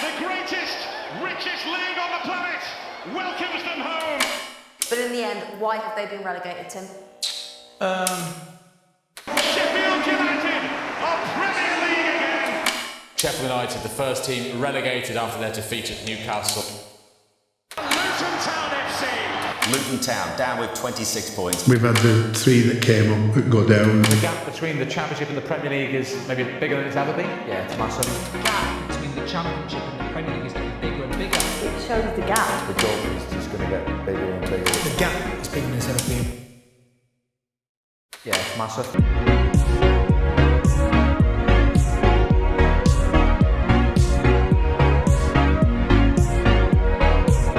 The greatest, richest league on the planet welcomes them home. But in the end, why have they been relegated, Tim? Sheffield United are Premier League again. Sheffield United, the first team relegated after their defeat at Newcastle. Luton Town FC. Luton Town down with 26 points. We've had the three that came up that go down. The gap between the Championship and the Premier League is maybe bigger than it's ever been. Yeah, it's massive. The gap between the Championship and the Premier League is getting bigger and bigger. It shows the gap. The gulf is just going to get bigger and bigger. The gap is bigger than it's ever been. Yeah, it's massive.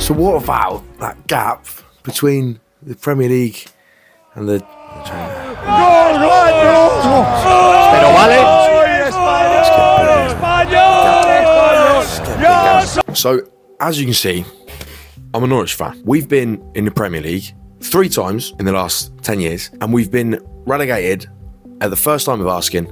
So what about that gap between the Premier League and the... So, as you can see, I'm a Norwich fan. We've been in the Premier League 3 times in the last 10 years, and we've been relegated at the first time of asking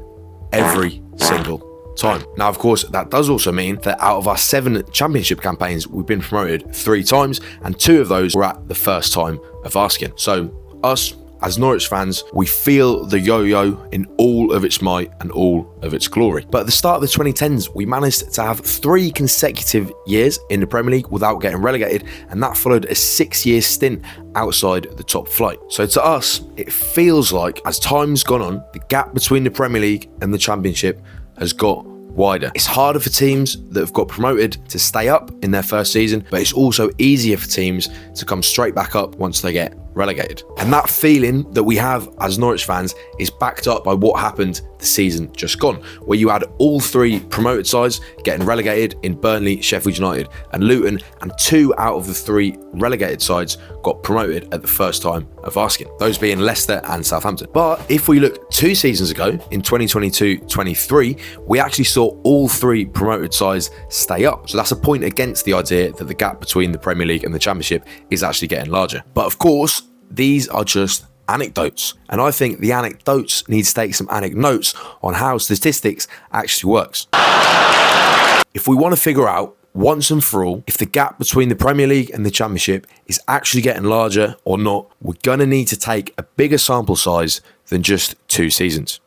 every single time. Now, of course, that does also mean that out of our 7 championship campaigns, we've been promoted 3 times, and 2 of those were at the first time of asking. So us, as Norwich fans, we feel the yo-yo in all of its might and all of its glory. But at the start of the 2010s, we managed to have 3 consecutive years in the Premier League without getting relegated, and that followed a 6-year stint outside the top flight. So to us, it feels like as time's gone on, the gap between the Premier League and the Championship has got wider. It's harder for teams that have got promoted to stay up in their first season, but it's also easier for teams to come straight back up once they get relegated. And that feeling that we have as Norwich fans is backed up by what happened the season just gone, where you had all 3 promoted sides getting relegated in Burnley, Sheffield United and Luton, and 2 out of the 3 relegated sides got promoted at the first time of asking, those being Leicester and Southampton. But if we look 2 seasons ago, in 2022-23, we actually saw all 3 promoted sides stay up. So that's a point against the idea that the gap between the Premier League and the Championship is actually getting larger. But of course, these are just anecdotes, and I think the anecdotes need to take some anecdotes on how statistics actually works. If we want to figure out once and for all if the gap between the Premier League and the Championship is actually getting larger or not, we're going to need to take a bigger sample size than just 2 seasons.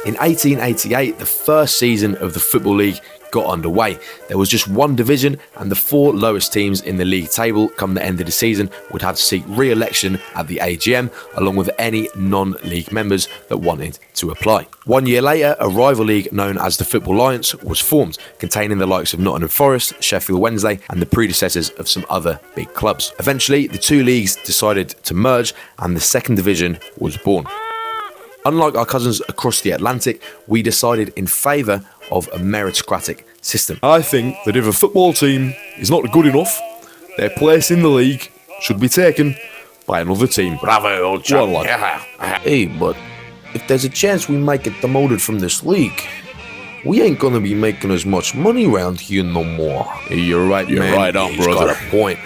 In 1888, the first season of the Football League got underway. There was just 1 division, and the 4 lowest teams in the league table come the end of the season would have to seek re-election at the AGM, along with any non-league members that wanted to apply. 1 year later, a rival league known as the Football Alliance was formed, containing the likes of Nottingham Forest, Sheffield Wednesday, and the predecessors of some other big clubs. Eventually, the 2 leagues decided to merge, and the second division was born. Unlike our cousins across the Atlantic, we decided in favour of a meritocratic system. I think that if a football team is not good enough, their place in the league should be taken by another team. Bravo, old chap. Hey, but if there's a chance we might get demoted from this league, we ain't gonna be making as much money around here no more. You're right, man. You're right on, He's brother. got a point.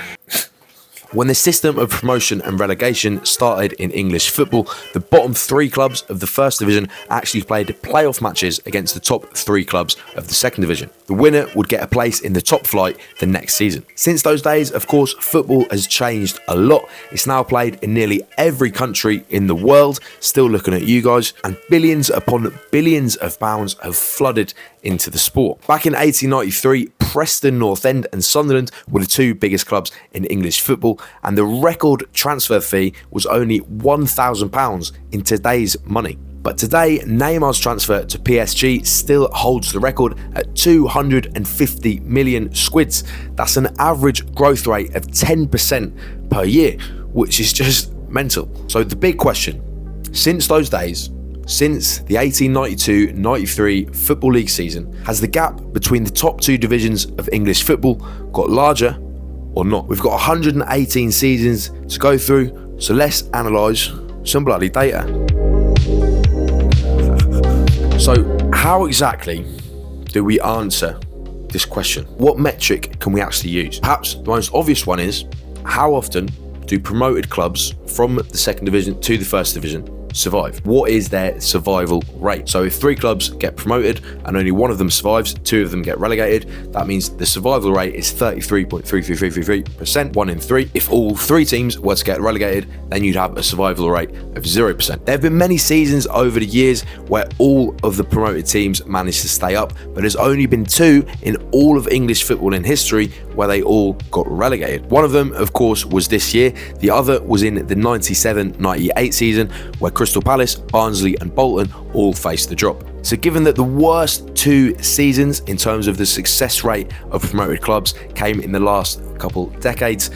When the system of promotion and relegation started in English football, the bottom 3 clubs of the first division actually played playoff matches against the top 3 clubs of the second division. The winner would get a place in the top flight the next season. Since those days, of course, football has changed a lot. It's now played in nearly every country in the world, still looking at you guys, and billions upon billions of pounds have flooded into the sport. Back in 1893, Preston North End and Sunderland were the 2 biggest clubs in English football, and the record transfer fee was only £1,000 in today's money. But today, Neymar's transfer to PSG still holds the record at 250 million squids. That's an average growth rate of 10% per year, which is just mental. So the big question, since those days, since the 1892-93 Football League season, has the gap between the top 2 divisions of English football got larger or not? We've got 118 seasons to go through, so let's analyse some bloody data. So how exactly do we answer this question? What metric can we actually use? Perhaps the most obvious one is, how often do promoted clubs from the second division to the first division survive? What is their survival rate? So if 3 clubs get promoted and only one of them survives, 2 of them get relegated, that means the survival rate is 33.33333%, 1 in 3. If all 3 teams were to get relegated, then you'd have a survival rate of 0%. There have been many seasons over the years where all of the promoted teams managed to stay up, but there's only been 2 in all of English football in history where they all got relegated. One of them, of course, was this year. The other was in the 97-98 season, where Crystal Palace, Barnsley and Bolton all faced the drop. So given that the worst 2 seasons in terms of the success rate of promoted clubs came in the last couple decades,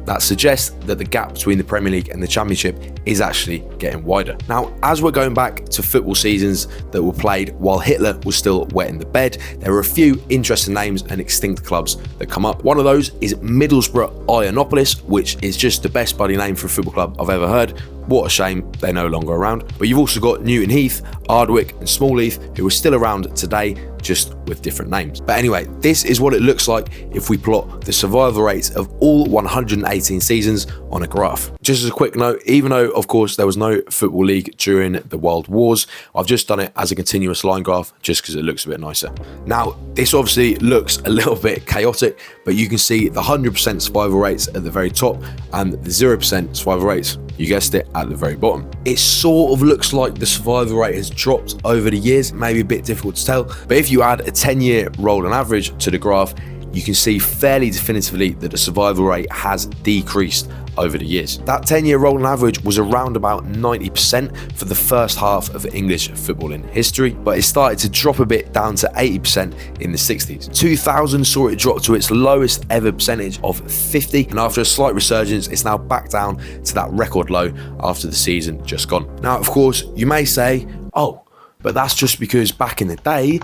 that suggests that the gap between the Premier League and the Championship is actually getting wider. Now, as we're going back to football seasons that were played while Hitler was still wet in the bed, there are a few interesting names and extinct clubs that come up. One of those is Middlesbrough Ionopolis, which is just the best bloody name for a football club I've ever heard. What a shame they're no longer around. But you've also got Newton Heath, Ardwick and Smallheath, who are still around today, just with different names. But anyway, this is what it looks like if we plot the survival rates of all 118 seasons on a graph. Just as a quick note, even though of course there was no football league during the World Wars, I've just done it as a continuous line graph just because it looks a bit nicer. Now, this obviously looks a little bit chaotic, but you can see the 100% survival rates at the very top and the 0% survival rates, you guessed it, at the very bottom. It sort of looks like the survival rate has dropped over the years, maybe a bit difficult to tell, but if you add a 10-year rolling average to the graph, you can see fairly definitively that the survival rate has decreased over the years. That 10-year rolling average was around about 90% for the first half of English football in history, but it started to drop a bit down to 80% in the 60s. 2000 saw it drop to its lowest ever percentage of 50, and after a slight resurgence, it's now back down to that record low after the season just gone. Now, of course, you may say, oh, but that's just because back in the day,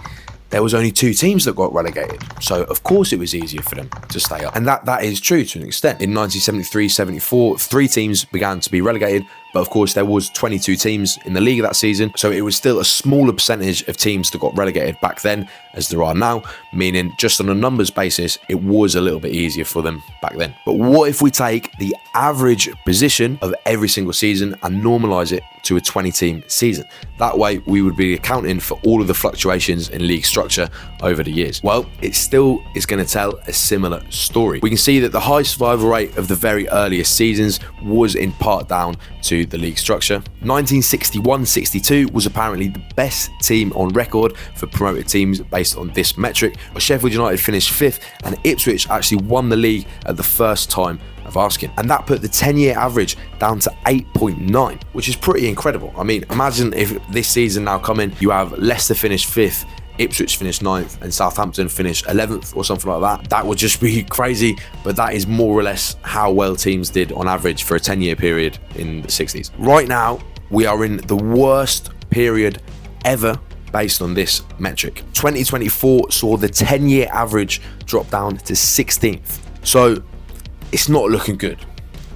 there was only 2 teams that got relegated, so of course it was easier for them to stay up. And that is true to an extent. In 1973-74, 3 teams began to be relegated, but of course there was 22 teams in the league that season, so it was still a smaller percentage of teams that got relegated back then as there are now, meaning just on a numbers basis, it was a little bit easier for them back then. But what if we take the average position of every single season and normalise it to a 20-team season? That way, we would be accounting for all of the fluctuations in league structure over the years. Well, it still is going to tell a similar story. We can see that the high survival rate of the very earliest seasons was in part down to the league structure. 1961-62 was apparently the best team on record for promoted teams based on this metric, where Sheffield United finished 5th and Ipswich actually won the league at the first time of asking, and that put the 10-year average down to 8.9, which is pretty incredible. I mean, imagine if this season now coming, you have Leicester finish 5th, Ipswich finished 9th and Southampton finished 11th or something like that. That would just be crazy, but that is more or less how well teams did on average for a 10-year period in the 60s. Right now, we are in the worst period ever based on this metric. 2024 saw the 10-year average drop down to 16th. So it's not looking good,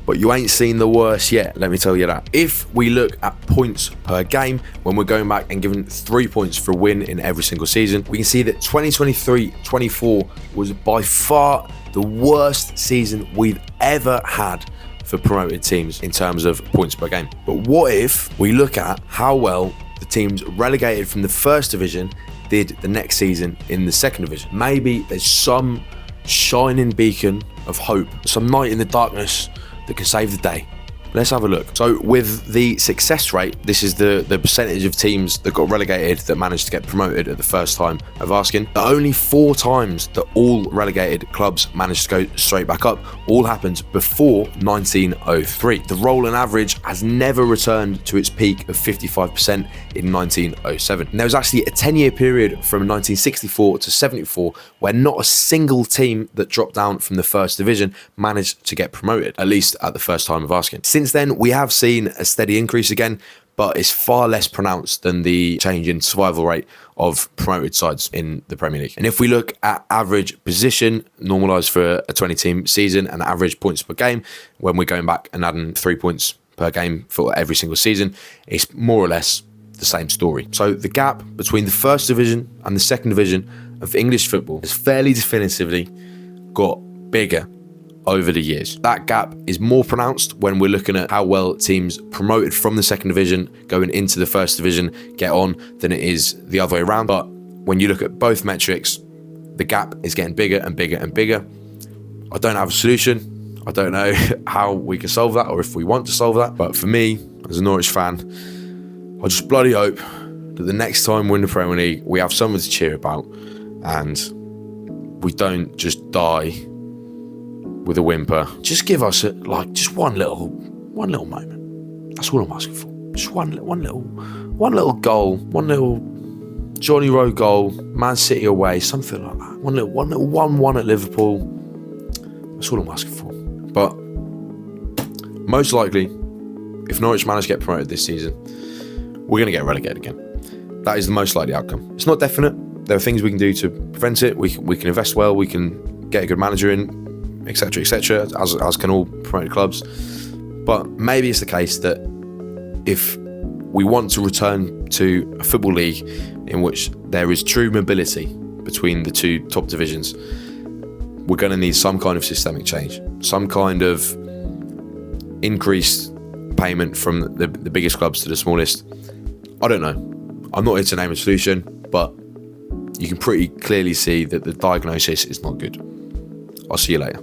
but you ain't seen the worst yet, let me tell you that. If we look at points per game, when we're going back and giving 3 points for a win in every single season, we can see that 2023-24 was by far the worst season we've ever had for promoted teams in terms of points per game. But what if we look at how well the teams relegated from the first division did the next season in the second division? Maybe there's some shining beacon of hope, some light in the darkness that can save the day. Let's have a look. So with the success rate, this is the percentage of teams that got relegated that managed to get promoted at the first time of asking. The only 4 times that all relegated clubs managed to go straight back up all happened before 1903. The rolling average has never returned to its peak of 55% in 1907. And there was actually a 10-year period from 1964 to 74 where not a single team that dropped down from the first division managed to get promoted, at least at the first time of asking. Since then, we have seen a steady increase again, but it's far less pronounced than the change in survival rate of promoted sides in the Premier League. And if we look at average position, normalised for a 20-team season, and average points per game, when we're going back and adding 3 points per game for every single season, it's more or less the same story. So the gap between the first division and the second division of English football has fairly definitively got bigger over the years. That gap is more pronounced when we're looking at how well teams promoted from the second division going into the first division get on than it is the other way around. But when you look at both metrics, the gap is getting bigger and bigger and bigger. I don't have a solution. I don't know how we can solve that or if we want to solve that. But for me, as a Norwich fan, I just bloody hope that the next time we're in the Premier League, we have something to cheer about and we don't just die with a whimper. Just give us just one little moment. That's all I'm asking for. Just one little goal, one little Johnny Rowe goal, Man City away, something like that. One little 1-1 at Liverpool. That's all I'm asking for. But most likely, if Norwich manage to get promoted this season, we're going to get relegated again. That is the most likely outcome. It's not definite. There are things we can do to prevent it. We can invest well. We can get a good manager in, etc., etc., as can all promoted clubs. But maybe it's the case that if we want to return to a football league in which there is true mobility between the two top divisions, we're going to need some kind of systemic change, some kind of increased payment from the biggest clubs to the smallest. I don't know. I'm not here to name a solution, but you can pretty clearly see that the diagnosis is not good. I'll see you later.